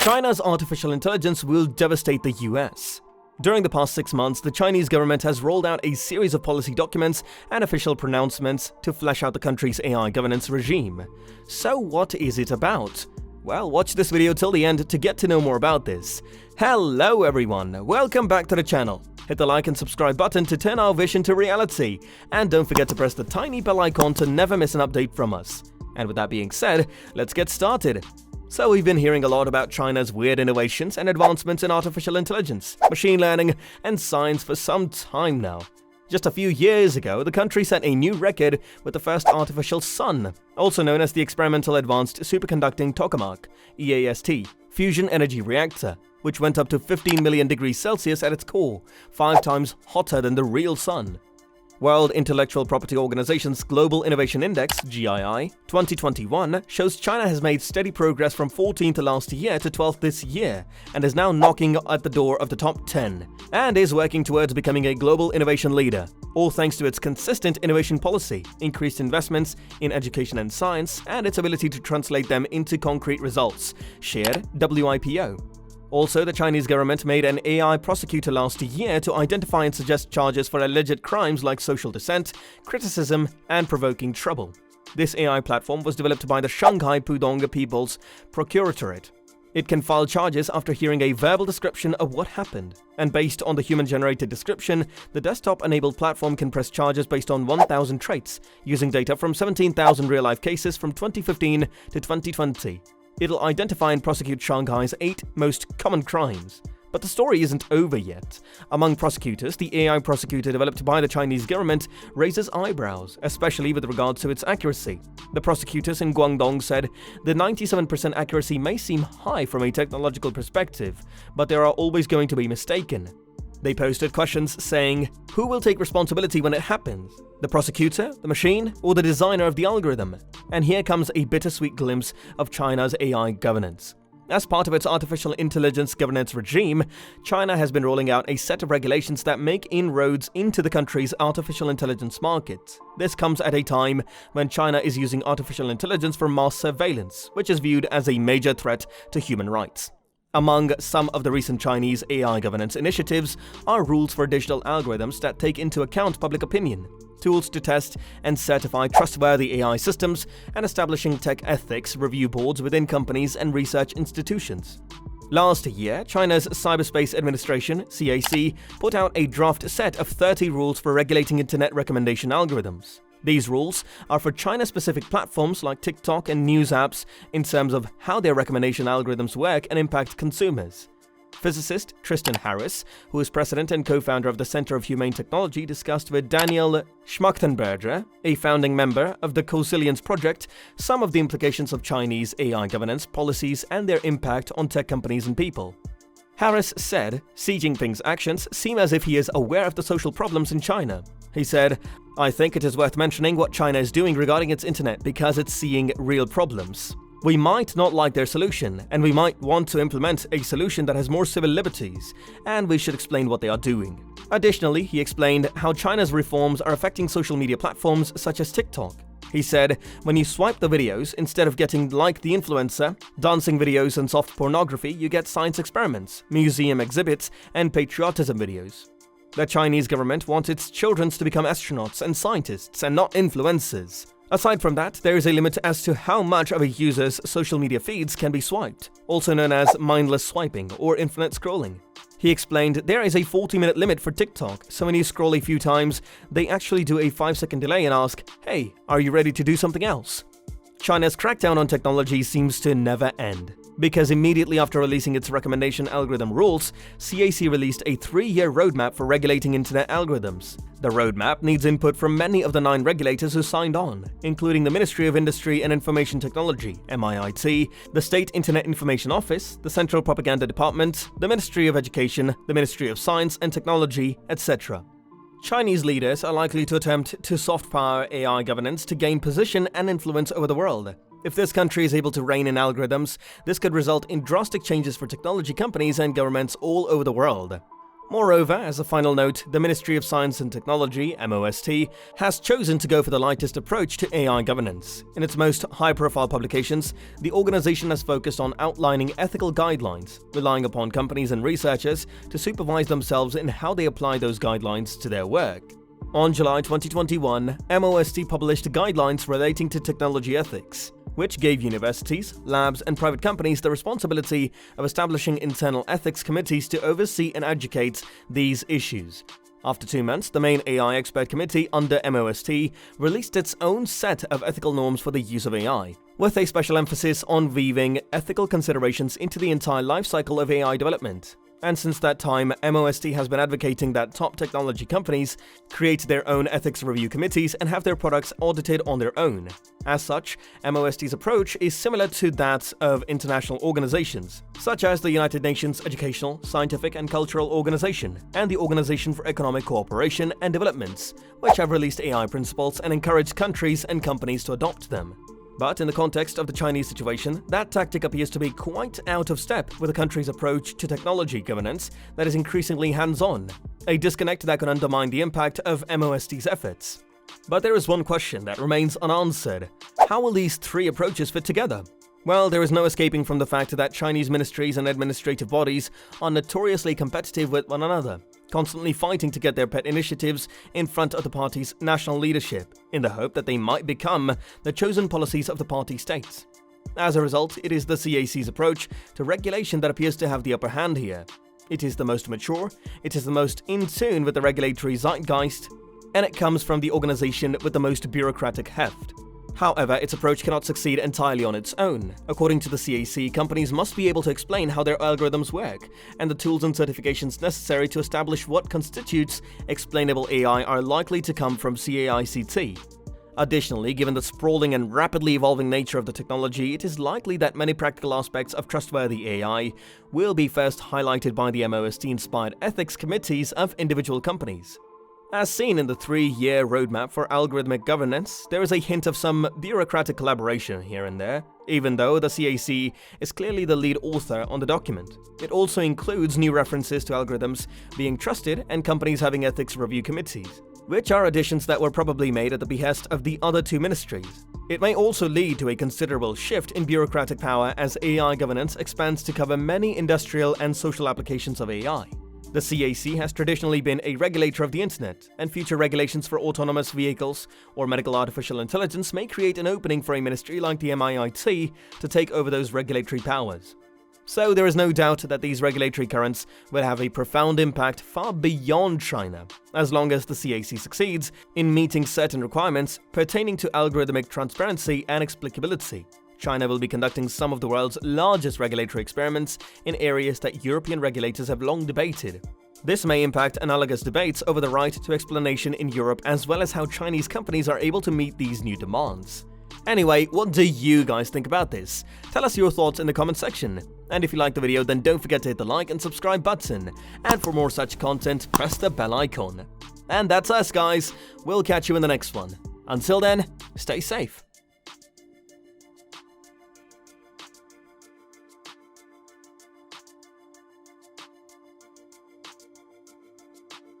China's artificial intelligence will devastate the US. During the past 6 months, the Chinese government has rolled out a series of policy documents and official pronouncements to flesh out the country's AI governance regime. So what is it about? Well, watch this video till the end to get to know more about this. Hello everyone, welcome back to the channel. Hit the like and subscribe button to turn our vision to reality. And don't forget to press the tiny bell icon to never miss an update from us. And with that being said, let's get started. So we've been hearing a lot about China's weird innovations and advancements in artificial intelligence, machine learning, and science for some time now. Just a few years ago, the country set a new record with the first artificial sun, also known as the Experimental Advanced Superconducting Tokamak (EAST) fusion energy reactor, which went up to 15 million degrees Celsius at its core, 5 times hotter than the real sun. World Intellectual Property Organization's Global Innovation Index (GII) 2021 shows China has made steady progress from 14th last year to 12th this year, and is now knocking at the door of the top 10, and is working towards becoming a global innovation leader, all thanks to its consistent innovation policy, increased investments in education and science, and its ability to translate them into concrete results, shared WIPO. Also, the Chinese government made an AI prosecutor last year to identify and suggest charges for alleged crimes like social dissent, criticism, and provoking trouble. This AI platform was developed by the Shanghai Pudong People's Procuratorate. It can file charges after hearing a verbal description of what happened, and based on the human-generated description, the desktop-enabled platform can press charges based on 1,000 traits, using data from 17,000 real-life cases from 2015 to 2020. It'll identify and prosecute Shanghai's 8 most common crimes. But the story isn't over yet. Among prosecutors, the AI prosecutor developed by the Chinese government raises eyebrows, especially with regards to its accuracy. The prosecutors in Guangdong said the 97% accuracy may seem high from a technological perspective, but there are always going to be mistaken. They posted questions saying, who will take responsibility when it happens? The prosecutor, the machine, or the designer of the algorithm? And here comes a bittersweet glimpse of China's AI governance. As part of its artificial intelligence governance regime, China has been rolling out a set of regulations that make inroads into the country's artificial intelligence market. This comes at a time when China is using artificial intelligence for mass surveillance, which is viewed as a major threat to human rights. Among some of the recent Chinese AI governance initiatives are rules for digital algorithms that take into account public opinion, tools to test and certify trustworthy AI systems, and establishing tech ethics review boards within companies and research institutions. Last year, China's Cyberspace Administration (CAC) put out a draft set of 30 rules for regulating internet recommendation algorithms. These rules are for China-specific platforms like TikTok and news apps in terms of how their recommendation algorithms work and impact consumers. Physicist Tristan Harris, who is president and co-founder of the Center of Humane Technology, discussed with Daniel Schmachtenberger, a founding member of the Cosilience Project, some of the implications of Chinese AI governance policies and their impact on tech companies and people. Harris said, Xi Jinping's actions seem as if he is aware of the social problems in China. He said, I think it is worth mentioning what China is doing regarding its internet because it's seeing real problems. We might not like their solution, and we might want to implement a solution that has more civil liberties, and we should explain what they are doing. Additionally, he explained how China's reforms are affecting social media platforms such as TikTok. He said, when you swipe the videos, instead of getting like the influencer, dancing videos and soft pornography, you get science experiments, museum exhibits, and patriotism videos. The Chinese government wants its children to become astronauts and scientists and not influencers. Aside from that, there is a limit as to how much of a user's social media feeds can be swiped, also known as mindless swiping or infinite scrolling. He explained there is a 40-minute limit for TikTok, so when you scroll a few times, they actually do a 5-second delay and ask, hey, are you ready to do something else? China's crackdown on technology seems to never end, because immediately after releasing its recommendation algorithm rules, CAC released a 3-year roadmap for regulating internet algorithms. The roadmap needs input from many of the 9 regulators who signed on, including the Ministry of Industry and Information Technology, MIIT, the State Internet Information Office, the Central Propaganda Department, the Ministry of Education, the Ministry of Science and Technology, etc. Chinese leaders are likely to attempt to soft power AI governance to gain position and influence over the world. If this country is able to rein in algorithms, this could result in drastic changes for technology companies and governments all over the world. Moreover, as a final note, the Ministry of Science and Technology, MOST, has chosen to go for the lightest approach to AI governance. In its most high-profile publications, the organization has focused on outlining ethical guidelines, relying upon companies and researchers to supervise themselves in how they apply those guidelines to their work. On July 2021, MOST published guidelines relating to technology ethics, which gave universities, labs, and private companies the responsibility of establishing internal ethics committees to oversee and educate these issues. After 2 months, the main AI expert committee under MOST released its own set of ethical norms for the use of AI, with a special emphasis on weaving ethical considerations into the entire life cycle of AI development. And since that time, MOST has been advocating that top technology companies create their own ethics review committees and have their products audited on their own. As such, MOST's approach is similar to that of international organizations, such as the United Nations Educational, Scientific and Cultural Organization and the Organization for Economic Cooperation and Development, which have released AI principles and encouraged countries and companies to adopt them. But in the context of the Chinese situation, that tactic appears to be quite out of step with the country's approach to technology governance that is increasingly hands-on, a disconnect that can undermine the impact of MOST's efforts. But there is one question that remains unanswered. How will these three approaches fit together? Well, there is no escaping from the fact that Chinese ministries and administrative bodies are notoriously competitive with one another, constantly fighting to get their pet initiatives in front of the party's national leadership, in the hope that they might become the chosen policies of the party states. As a result, it is the CAC's approach to regulation that appears to have the upper hand here. It is the most mature, it is the most in tune with the regulatory zeitgeist, and it comes from the organization with the most bureaucratic heft. However, its approach cannot succeed entirely on its own. According to the CAC, companies must be able to explain how their algorithms work, and the tools and certifications necessary to establish what constitutes explainable AI are likely to come from CAICT. Additionally, given the sprawling and rapidly evolving nature of the technology, it is likely that many practical aspects of trustworthy AI will be first highlighted by the MOST-inspired ethics committees of individual companies. As seen in the 3-year roadmap for algorithmic governance, there is a hint of some bureaucratic collaboration here and there, even though the CAC is clearly the lead author on the document. It also includes new references to algorithms being trusted and companies having ethics review committees, which are additions that were probably made at the behest of the other two ministries. It may also lead to a considerable shift in bureaucratic power as AI governance expands to cover many industrial and social applications of AI. The CAC has traditionally been a regulator of the internet, and future regulations for autonomous vehicles or medical artificial intelligence may create an opening for a ministry like the MIIT to take over those regulatory powers. So there is no doubt that these regulatory currents will have a profound impact far beyond China, as long as the CAC succeeds in meeting certain requirements pertaining to algorithmic transparency and explicability. China will be conducting some of the world's largest regulatory experiments in areas that European regulators have long debated. This may impact analogous debates over the right to explanation in Europe, as well as how Chinese companies are able to meet these new demands. Anyway, what do you guys think about this? Tell us your thoughts in the comment section. And if you liked the video, then don't forget to hit the like and subscribe button. And for more such content, press the bell icon. And that's us, guys. We'll catch you in the next one. Until then, stay safe.